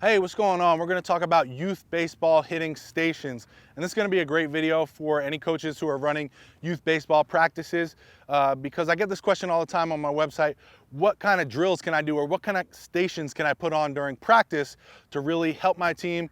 Hey, what's going on? We're going to talk about youth baseball hitting stations. And this is going to be a great video for any coaches who are running youth baseball practices because I get this question all the time on my website. What kind of drills can I do, or what kind of stations can I put on during practice to really help my team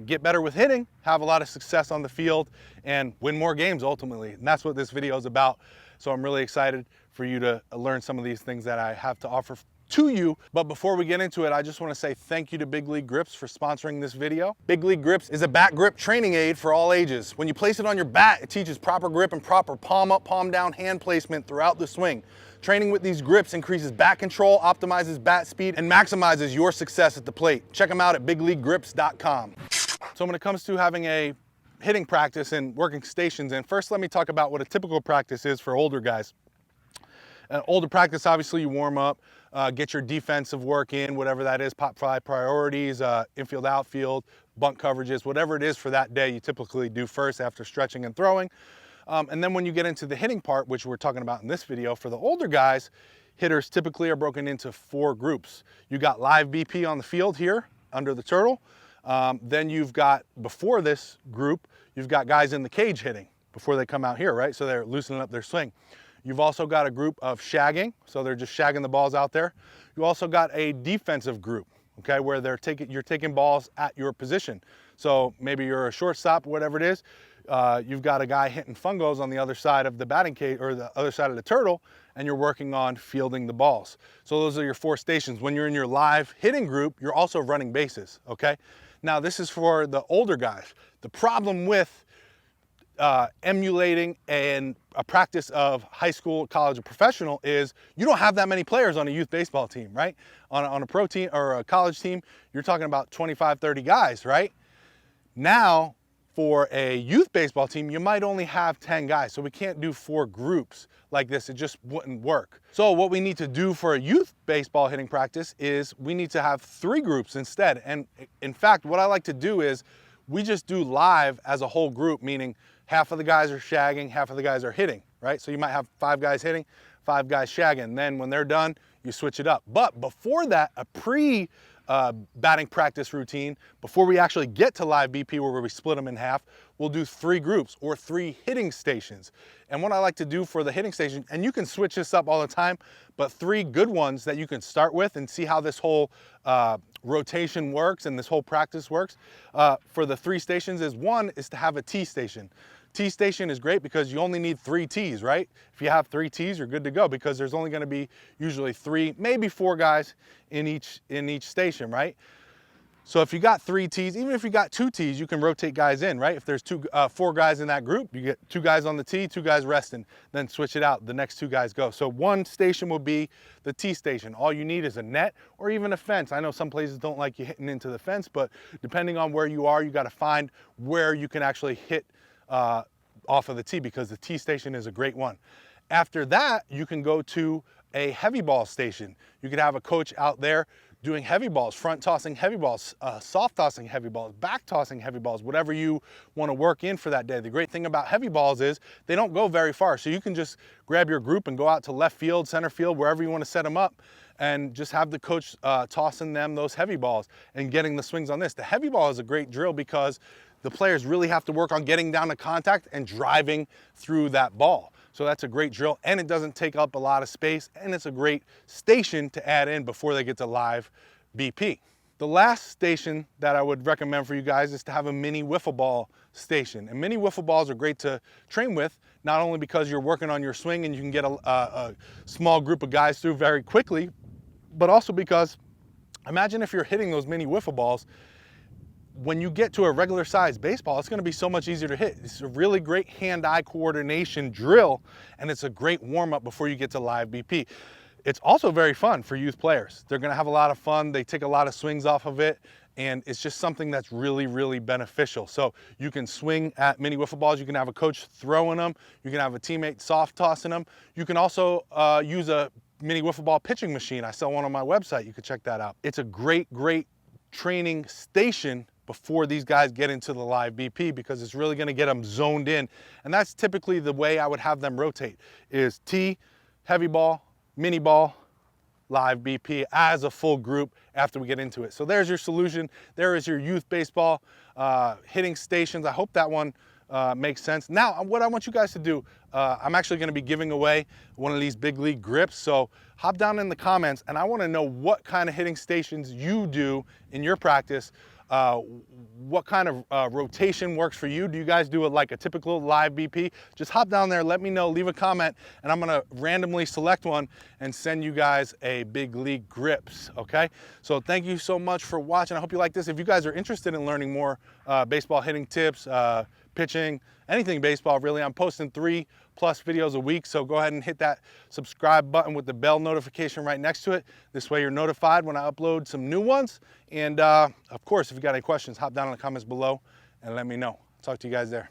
get better with hitting, have a lot of success on the field, and win more games ultimately? And that's what this video is about. So I'm really excited for you to learn some of these things that I have to offer to you. But before we get into it, I just want to say thank you to Big League Grips for sponsoring this video. Big League Grips is a bat grip training aid for all ages. When you place it on your bat, it teaches proper grip and proper palm up, palm down hand placement throughout the swing. Training with these grips increases bat control, optimizes bat speed, and maximizes your success at the plate. Check them out at bigleaguegrips.com. So when it comes to having a hitting practice and working stations, and first let me talk about what a typical practice is for older guys. Older practice, obviously you warm up, get your defensive work in, whatever that is, pop fly priorities, infield, outfield, bunt coverages, whatever it is for that day, you typically do first after stretching and throwing. And then when you get into the hitting part, which we're talking about in this video, for the older guys, hitters typically are broken into 4 groups. You got live BP on the field here under the turtle. Then you've got, before this group, you've got guys in the cage hitting before they come out here, right? So they're loosening up their swing. You've also got a group of shagging, so they're just shagging the balls out there. You also got a defensive group, okay, where you're taking balls at your position. So maybe you're a shortstop, whatever it is. You've got a guy hitting fungos on the other side of the batting cage, or the other side of the turtle, and you're working on fielding the balls. So those are your 4 stations. When you're in your live hitting group, you're also running bases, okay? Now this is for the older guys. The problem with emulating a practice of high school, college, or professional is you don't have that many players on a youth baseball team, right? On a pro team or a college team, you're talking about 25, 30 guys, right? Now, for a youth baseball team, you might only have 10 guys, so we can't do 4 groups like this. It just wouldn't work. So what we need to do for a youth baseball hitting practice is we need to have 3 groups instead. And in fact, what I like to do is we just do live as a whole group, meaning half of the guys are shagging, half of the guys are hitting, right? So you might have 5 guys hitting, 5 guys shagging. Then when they're done, you switch it up. But before that, a batting practice routine, before we actually get to live BP where we split them in half, we'll do 3 groups or 3 hitting stations. And what I like to do for the hitting station, and you can switch this up all the time, but 3 good ones that you can start with and see how this whole rotation works and this whole practice works. For the 3 stations is, one is to have a T station. T station is great because you only need 3 Ts, right? If you have 3 Ts, you're good to go because there's only going to be usually 3, maybe 4 guys in each station, right? So if you got 3 Ts, even if you got 2 Ts, you can rotate guys in, right? If there's 4 guys in that group, you get 2 guys on the T, 2 guys resting, then switch it out. The next 2 guys go. So one station will be the T station. All you need is a net or even a fence. I know some places don't like you hitting into the fence, but depending on where you are, you got to find where you can actually hit off of the tee, because the T station is a great one. After that, you can go to a heavy ball station. You could have a coach out there doing heavy balls, front tossing heavy balls, soft tossing heavy balls, back tossing heavy balls, whatever you want to work in for that day. The great thing about heavy balls is they don't go very far. So you can just grab your group and go out to left field, center field, wherever you want to set them up, and just have the coach tossing them those heavy balls and getting the swings on this. The heavy ball is a great drill because the players really have to work on getting down to contact and driving through that ball. So that's a great drill, and it doesn't take up a lot of space, and it's a great station to add in before they get to live BP. The last station that I would recommend for you guys is to have a mini wiffle ball station. And mini wiffle balls are great to train with, not only because you're working on your swing and you can get a small group of guys through very quickly, but also because imagine if you're hitting those mini wiffle balls. When you get to a regular sized baseball, it's going to be so much easier to hit. It's a really great hand-eye coordination drill, and it's a great warm-up before you get to live BP. It's also very fun for youth players. They're going to have a lot of fun. They take a lot of swings off of it, and it's just something that's really, really beneficial. So you can swing at mini wiffle balls. You can have a coach throwing them. You can have a teammate soft tossing them. You can also use a mini wiffle ball pitching machine. I sell one on my website. You can check that out. It's a great, great training station before these guys get into the live BP, because it's really going to get them zoned in. And that's typically the way I would have them rotate, is T, heavy ball, mini ball, live BP as a full group after we get into it. So there's your solution. There is your youth baseball hitting stations. I hope that one makes sense. Now, what I want you guys to do, I'm actually going to be giving away one of these big league grips. So hop down in the comments, and I want to know what kind of hitting stations you do in your practice. What kind of rotation works for you? Do you guys do it like a typical live BP? Just hop down there, let me know, leave a comment, and I'm gonna randomly select one and send you guys a big league grips, okay? So thank you so much for watching. I hope you like this. If you guys are interested in learning more baseball hitting tips, pitching, anything baseball really, I'm posting 3+ videos a week, so go ahead and hit that subscribe button with the bell notification right next to it. This way you're notified when I upload some new ones. And of course, if you got any questions, hop down in the comments below and let me know. Talk to you guys there.